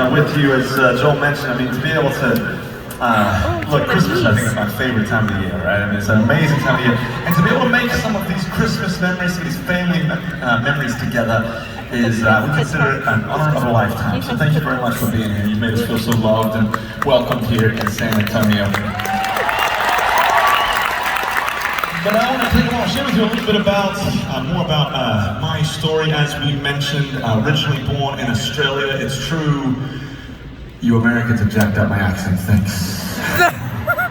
with you, as Joel mentioned. I mean, to be able to look, Christmas I think is my favorite time of the year, right? I mean, it's an amazing time of the year, and to be able to make some of these Christmas memories, some of these family memories together is we consider it an honor of a lifetime. So thank you very much for being here. You've made us feel so loved and welcomed here in San Antonio. But I want to share with you a little bit about, more about my story. As we mentioned, originally born in Australia. It's true, you Americans have jacked up my accent, thanks.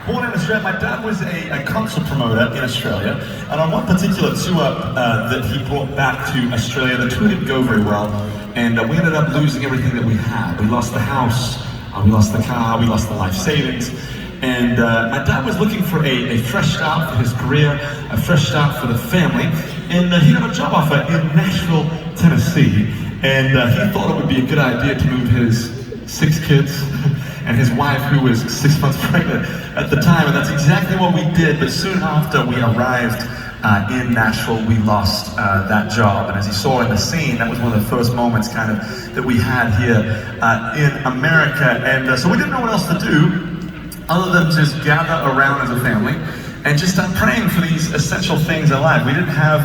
Born in Australia, my dad was a concert promoter in Australia, and on one particular tour that he brought back to Australia, the tour didn't go very well, and we ended up losing everything that we had. We lost the house, we lost the car, we lost the life savings. And my dad was looking for a fresh start for his career, a fresh start for the family, and he got a job offer in Nashville, Tennessee, and he thought it would be a good idea to move his 6 kids and his wife, who was 6 months pregnant at the time, and that's exactly what we did. But soon after we arrived in Nashville, we lost that job, and as you saw in the scene, that was one of the first moments kind of that we had here in America, and so we didn't know what else to do other than just gather around as a family and just start praying for these essential things in life. We didn't have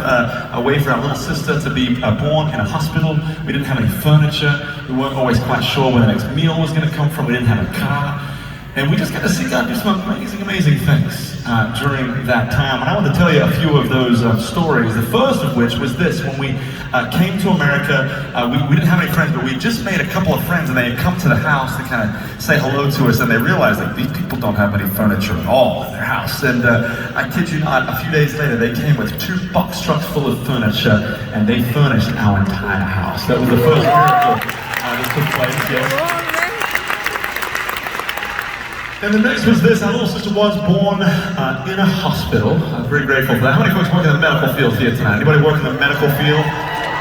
a way for our little sister to be born in a hospital. We didn't have any furniture. We weren't always quite sure where the next meal was going to come from. We didn't have a car. And we just got to see God do some amazing, amazing things during that time. And I want to tell you a few of those stories. The first of which was this: when we came to America, we didn't have any friends, but we just made a couple of friends, and they had come to the house to kind of say hello to us, and they realized that these people don't have any furniture at all in their house. And I kid you not, a few days later, they came with 2 box trucks full of furniture, and they furnished our entire house. That was the first miracle that took place, yes. And the next was this: our little sister was born in a hospital. I'm very grateful for that. How many folks work in the medical field here tonight? Anybody work in the medical field?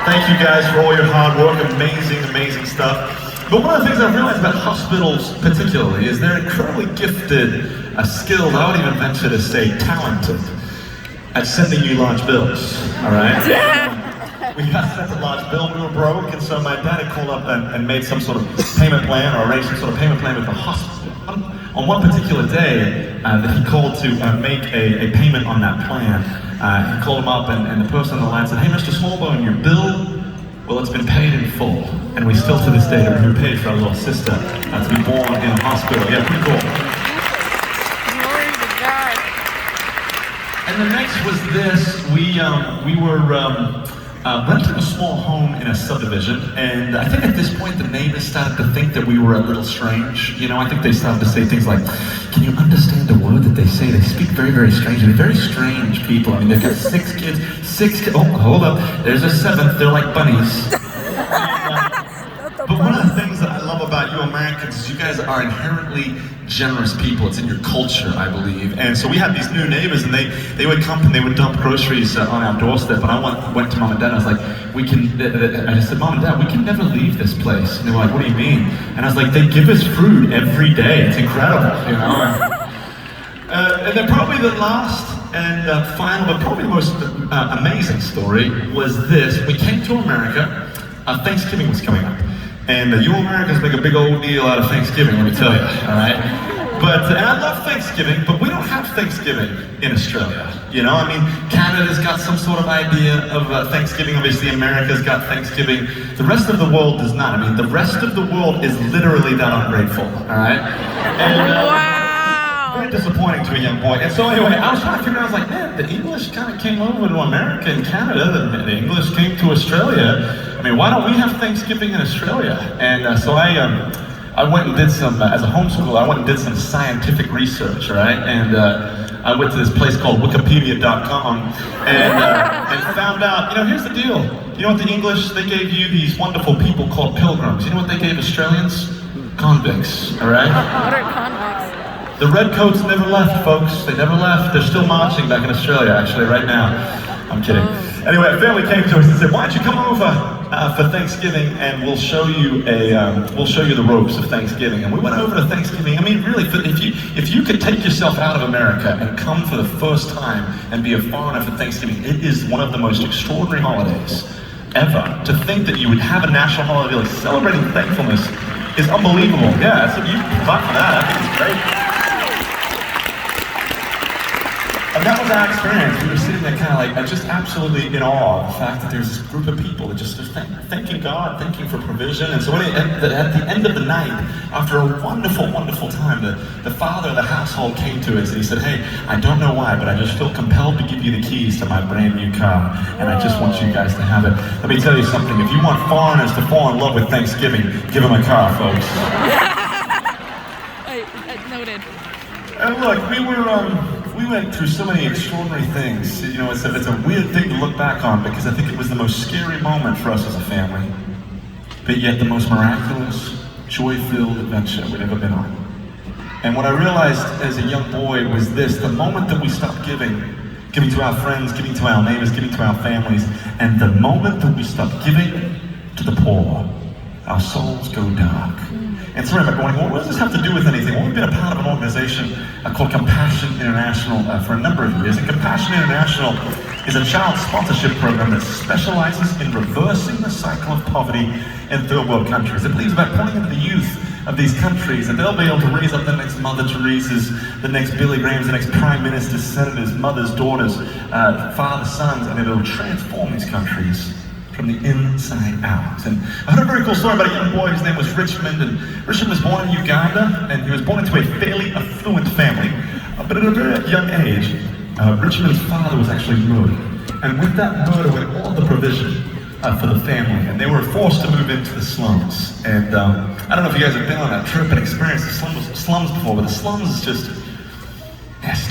Thank you guys for all your hard work. Amazing, amazing stuff. But one of the things I've realized about hospitals particularly is they're incredibly gifted, skilled, I would even venture to say talented, at sending you large bills, all right? We got sent a large bill, we were broke, and so my dad had called up and made some sort of payment plan, or arranged some sort of payment plan with the hospital. On one particular day that he called to make a payment on that plan, he called him up, and the person on the line said, "Hey, Mr. Smallbone, your bill, well, it's been paid in full." And we still to this day have been paid for our little sister to be born in a hospital. Yeah, pretty cool. Glory to God. And the next was this: we were renting a small home in a subdivision, and I think at this point the neighbors started to think that we were a little strange. You know, I think they started to say things like, "Can you understand the word that they say? They speak very, very strangely. They're very strange people. I mean, they've got 6 kids, 6 kids. Oh, hold up, there's a 7th. They're like bunnies." But one of the things that I love about you Americans is you guys are inherently generous people. It's in your culture, I believe. And so we had these new neighbors, and they would come and they would dump groceries on our doorstep. And I went to Mom and Dad, and I was like, I just said, "Mom and Dad, we can never leave this place." And they were like, "What do you mean?" And I was like, "They give us food every day. It's incredible, you know?" And then probably the last and final, but probably the most amazing story was this. We came to America, Thanksgiving was coming up. And you Americans make a big old deal out of Thanksgiving, let me tell you, all right? But, and I love Thanksgiving, but we don't have Thanksgiving in Australia. You know, I mean, Canada's got some sort of idea of Thanksgiving. Obviously, America's got Thanksgiving. The rest of the world does not. I mean, the rest of the world is literally that ungrateful, all right? And, Wow! very disappointing to a young boy. And so anyway, I was trying to figure out, I was like, man, the English kind of came over to America and Canada, the English came to Australia. I mean, why don't we have Thanksgiving in Australia? And so I went and did some, as a homeschooler, I went and did some scientific research, right? And I went to this place called Wikipedia.com and found out, you know, here's the deal. You know what the English, they gave you these wonderful people called pilgrims. You know what they gave Australians? Convicts, all right? What are convicts? The redcoats never left, folks. They never left. They're still marching back in Australia, actually, right now. I'm kidding. Anyway, a family came to us and said, "Why don't you come over for Thanksgiving, and we'll show you the ropes of Thanksgiving." And we went over to Thanksgiving. I mean, really, if you could take yourself out of America and come for the first time and be a foreigner for Thanksgiving, it is one of the most extraordinary holidays ever. To think that you would have a national holiday like celebrating thankfulness is unbelievable. Yeah, so you clap for that. I think it's great. And that was our experience. We were sitting there kind of like, just absolutely in awe of the fact that there's this group of people that just thanking God, thanking for provision. And so at the end of the night, after a wonderful, wonderful time, the father of the household came to us and he said, hey, I don't know why, but I just feel compelled to give you the keys to my brand new car. And I just want you guys to have it. Let me tell you something. If you want foreigners to fall in love with Thanksgiving, give them a car, folks. Noted. And look, we went through so many extraordinary things. You know, it's a weird thing to look back on because I think it was the most scary moment for us as a family, but yet the most miraculous, joy-filled adventure we'd ever been on. And what I realized as a young boy was this: the moment that we stopped giving to our friends, giving to our neighbors, giving to our families, and the moment that we stopped giving to the poor, our souls go dark. And so I remember going, well, what does this have to do with anything? Well, we've been a part of an organization called Compassion International for a number of years. And Compassion International is a child sponsorship program that specializes in reversing the cycle of poverty in third world countries. It believes about pointing at the youth of these countries, and they'll be able to raise up the next Mother Teresa's, the next Billy Grahams, the next prime ministers, senators, mothers, daughters, fathers, sons, and it'll transform these countries from the inside out. And I heard a very cool story about a young boy. His name was Richmond, and Richmond was born in Uganda, and he was born into a fairly affluent family. But at a very young age, Richmond's father was actually murdered. And with that murder went all the provision for the family, and they were forced to move into the slums. And I don't know if you guys have been on that trip and experienced the slums before, but the slums is just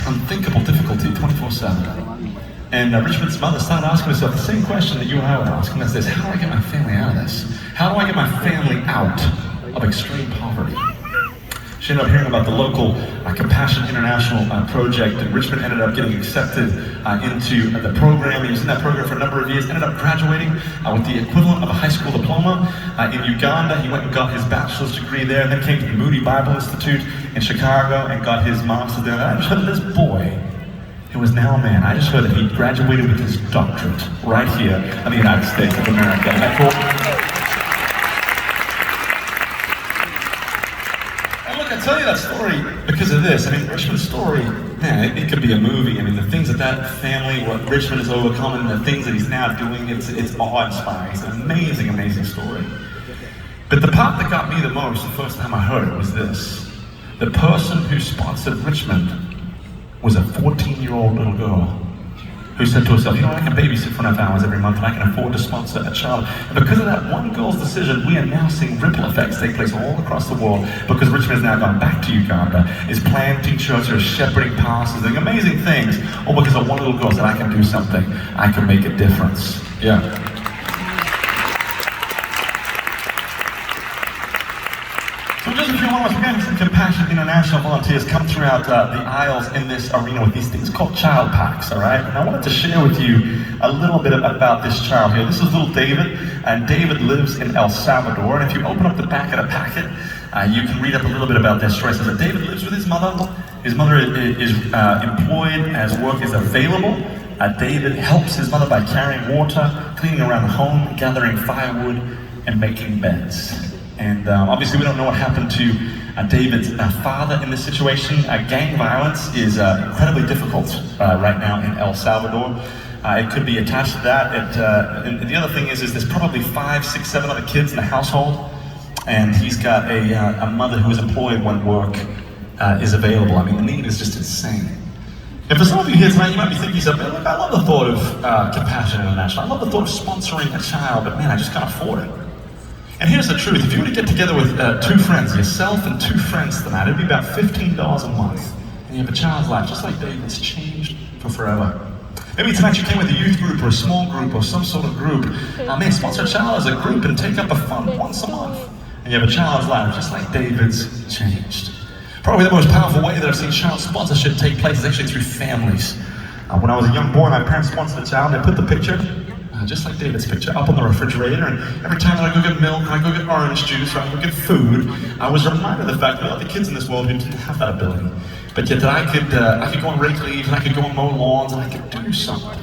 unthinkable difficulty 24/7. And Richmond's mother started asking herself the same question that you and I would ask, and that's this: how do I get my family out of this? How do I get my family out of extreme poverty? She ended up hearing about the local Compassion International project, and Richmond ended up getting accepted into the program. He was in that program for a number of years, ended up graduating with the equivalent of a high school diploma in Uganda. He went and got his bachelor's degree there, and then came to the Moody Bible Institute in Chicago and got his master's there. And I just heard of this boy who is now a man. I just heard that he graduated with his doctorate right here in the United States of America. Isn't that cool? And look, I tell you that story because of this. I mean, Richmond's story, man, it could be a movie. I mean, the things that family, what Richmond has overcome, and the things that he's now doing, it's awe-inspiring. It's an amazing, amazing story. But the part that got me the most, the first time I heard it, was this: the person who sponsored Richmond was a 14-year-old little girl who said to herself, you know, I can babysit for enough hours every month and I can afford to sponsor a child. And because of that one girl's decision, we are now seeing ripple effects take place all across the world, because Richmond has now gone back to Uganda, is planting churches, shepherding pastors, doing amazing things, all because of one little girl said, I can do something, I can make a difference. Yeah. So just a few moments, we're having some Compassion International volunteers come throughout the aisles in this arena with these things called child packs, all right? And I wanted to share with you a little bit about this child here. This is little David, and David lives in El Salvador. And if you open up the back of the packet, you can read up a little bit about their story. It says that David lives with his mother. His mother is employed as work is available. David helps his mother by carrying water, cleaning around the home, gathering firewood, and making beds. And obviously we don't know what happened to David's father in this situation. Gang violence is incredibly difficult right now in El Salvador. It could be attached to that. And the other thing is there's probably 5, 6, 7 other kids in the household. And he's got a mother who is employed when work is available. I mean, the need is just insane. And for some of you here tonight, you might be thinking to yourself, man, look, I love the thought of Compassion International. I love the thought of sponsoring a child, but man, I just can't afford it. And here's the truth: if you were to get together with 2 friends, yourself and 2 friends tonight, it'd be about $15 a month. And you have a child's life, just like David's, changed for forever. Maybe tonight you came with a youth group or a small group or some sort of group. Man, sponsor a child as a group and take up a fund once a month. And you have a child's life, just like David's, changed. Probably the most powerful way that I've seen child sponsorship take place is actually through families. When I was a young boy, my parents sponsored a child. They put the picture, just like David's picture, up on the refrigerator, and every time that I go get milk, or I go get orange juice, or I go get food, I was reminded of the fact that there are other kids in this world who didn't have that ability. But yet that I could go on rake leaves, and I could go and mow lawns, and I could do something.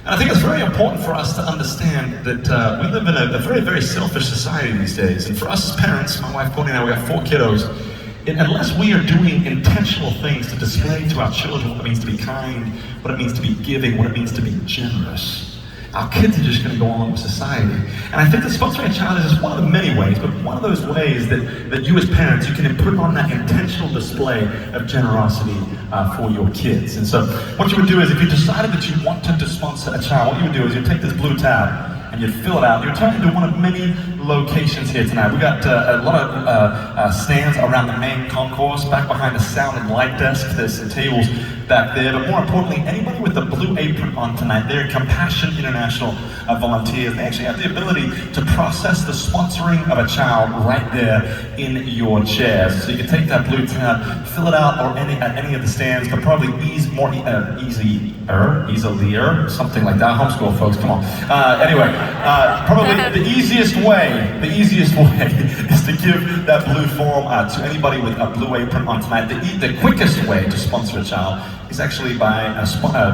And I think it's very important for us to understand that we live in a very, very selfish society these days. And for us as parents, my wife Courtney and I, we have 4 kiddos. And unless we are doing intentional things to display to our children what it means to be kind, what it means to be giving, what it means to be generous, our kids are just going to go along with society. And I think that sponsoring a child is just one of the many ways, but one of those ways that you as parents, you can improve on that intentional display of generosity for your kids. And so what you would do is, if you decided that you wanted to sponsor a child, what you would do is you'd take this blue tab and you'd fill it out. You'd turn it into one of many locations here tonight. We got a lot of stands around the main concourse. Back behind the sound and light desk, there's some tables back there. But more importantly, anybody with a blue apron on tonight, they're Compassion International volunteers. They actually have the ability to process the sponsoring of a child right there in your chairs. So you can take that blue tab, fill it out or at any of the stands, but probably easier, something like that. Homeschool folks, come on. Anyway, probably the easiest way is to give that blue form to anybody with a blue apron on tonight. The quickest way to sponsor a child is actually by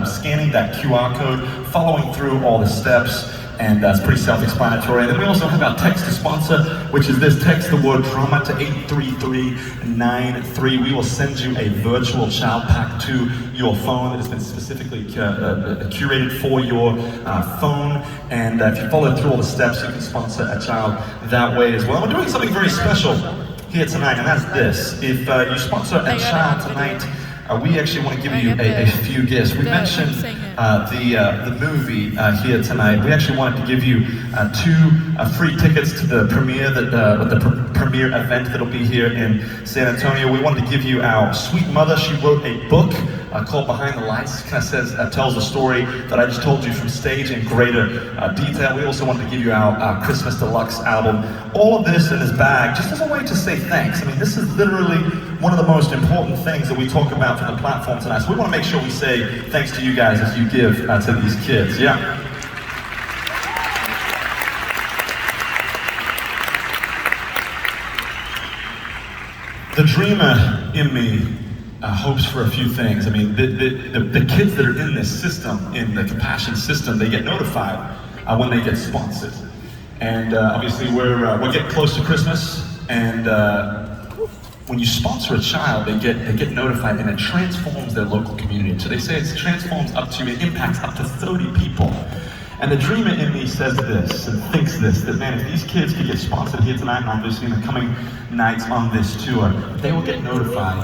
scanning that QR code, following through all the steps, and it's pretty self-explanatory. And then we also have our text to sponsor, which is this: text the word drama to 83393. We will send you a virtual child pack to your phone that has been specifically curated for your phone. And if you follow through all the steps, you can sponsor a child that way as well. We're doing something very special here tonight, and that's this. If you sponsor a child tonight, we actually want to give you a few gifts. We mentioned the movie here tonight. We actually wanted to give you 2 free tickets to the premiere premiere event that'll be here in San Antonio. We wanted to give you our sweet mother. She wrote a book called Behind the Lights. Kind of tells the story that I just told you from stage in greater detail. We also wanted to give you our Christmas Deluxe album. All of this in this bag, just as a way to say thanks. I mean, this is literally one of the most important things that we talk about from the platform tonight. So we want to make sure we say thanks to you guys as you give to these kids. Yeah. The dreamer in me hopes for a few things. I mean, the kids that are in this system, in the Compassion system, they get notified when they get sponsored. And obviously we're getting close to Christmas, and when you sponsor a child, they get notified, and it transforms their local community. So they say it impacts up to 30 people. And the dreamer in me says this, and thinks this, that man, if these kids could get sponsored here tonight, and obviously in the coming nights on this tour, they will get notified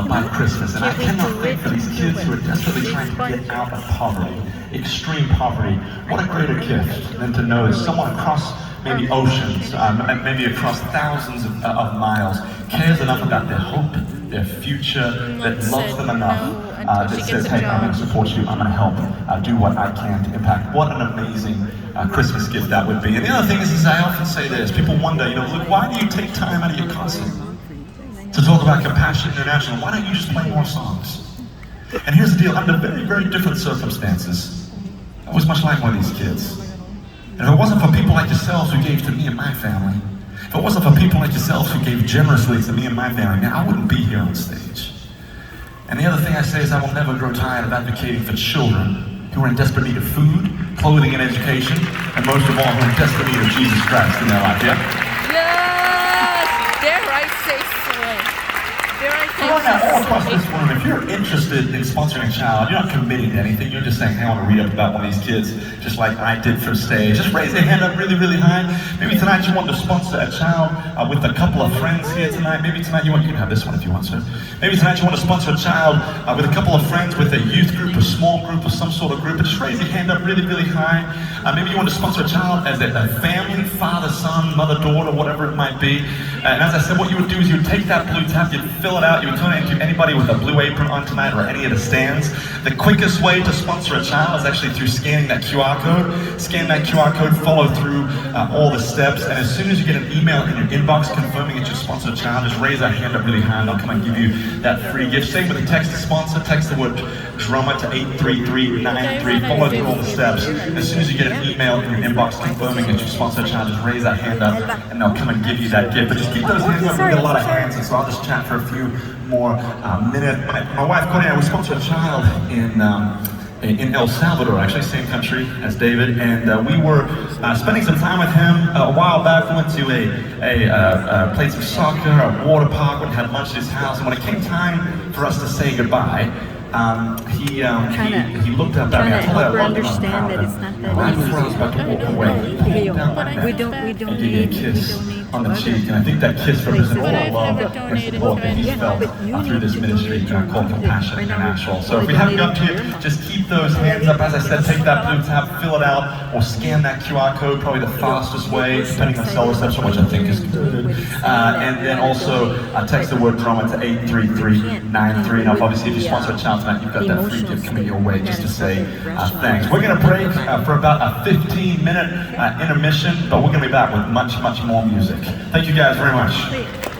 by Christmas. And I cannot think for these kids who are desperately trying to get out of poverty, extreme poverty, what a greater gift than to know that someone across maybe oceans, maybe across thousands of miles, cares enough about their hope, their future, that loves them enough, that says, hey, I'm going to support you, I'm going to help do what I can to impact. What an amazing Christmas gift that would be. And the other thing is I often say this, people wonder, look, why do you take time out of your concert to talk about Compassion International? Why don't you just play more songs? And here's the deal, under very, very different circumstances, I was much like one of these kids. And if it wasn't for people like yourselves who gave to me and my family, if it wasn't for people like yourselves who gave generously to me and my family, now I wouldn't be here on stage. And the other thing I say is I will never grow tired of advocating for children who are in desperate need of food, clothing, and education, and most of all, who are in desperate need of Jesus Christ in their life, yeah? Yes! Dare I say so. Dare I say So right now, all across this room, if you're interested in sponsoring a child, you're not committing to anything, you're just saying, hey, I want to read up about one of these kids, just like I did from stage. Just raise your hand up really, really high. Maybe tonight you want to sponsor a child with a couple of friends here tonight. Maybe tonight you can have this one if you want, sir. Maybe tonight you want to sponsor a child with a couple of friends, with a youth group, a small group, or some sort of group. But just raise your hand up really, really high. Maybe you want to sponsor a child as a family, father, son, mother, daughter, whatever it might be. And as I said, what you would do is you would take that blue tab, you'd fill it out, you would turn it into anybody with a blue apron on tonight or any of the stands. The quickest way to sponsor a child is actually through scanning that QR code. Scan that QR code, follow through all the steps, and as soon as you get an email in your inbox confirming that you sponsored a child, just raise that hand up really high and I'll come and give you that free gift. Same with the text to sponsor, text the word drama to 83393, follow through all the steps. As soon as you get an email in your inbox confirming that you sponsored a child, just raise that hand up and they'll come and give you that gift. But just keep those hands up, we get a lot of hands, and so I'll just chat for a few more minutes. My wife Courtney and I, we sponsored a child in in El Salvador, actually, same country as David, and we were spending some time with him a while back. We went to played some soccer, a water park, went and had lunch at his house, and when it came time for us to say goodbye, he looked up at me. I told him I loved him on the pound, and right before I was about to walk away, he pulled down my neck and gave me a kiss on the cheek, and I think that kiss represents all the love and support that he's felt through this ministry called Compassion International. So if we haven't got to you, just keep those hands up. As I said, take that blue tab, fill it out, or scan that QR code, probably the fastest way, depending on cell reception, which I think is good. And then also text the word drama to 83393. Now, obviously, if you sponsor a child tonight, you've got that free gift coming your way just to say thanks. We're going to break for about a 15-minute intermission, but we're going to be back with much, much more music. Thank you guys very much.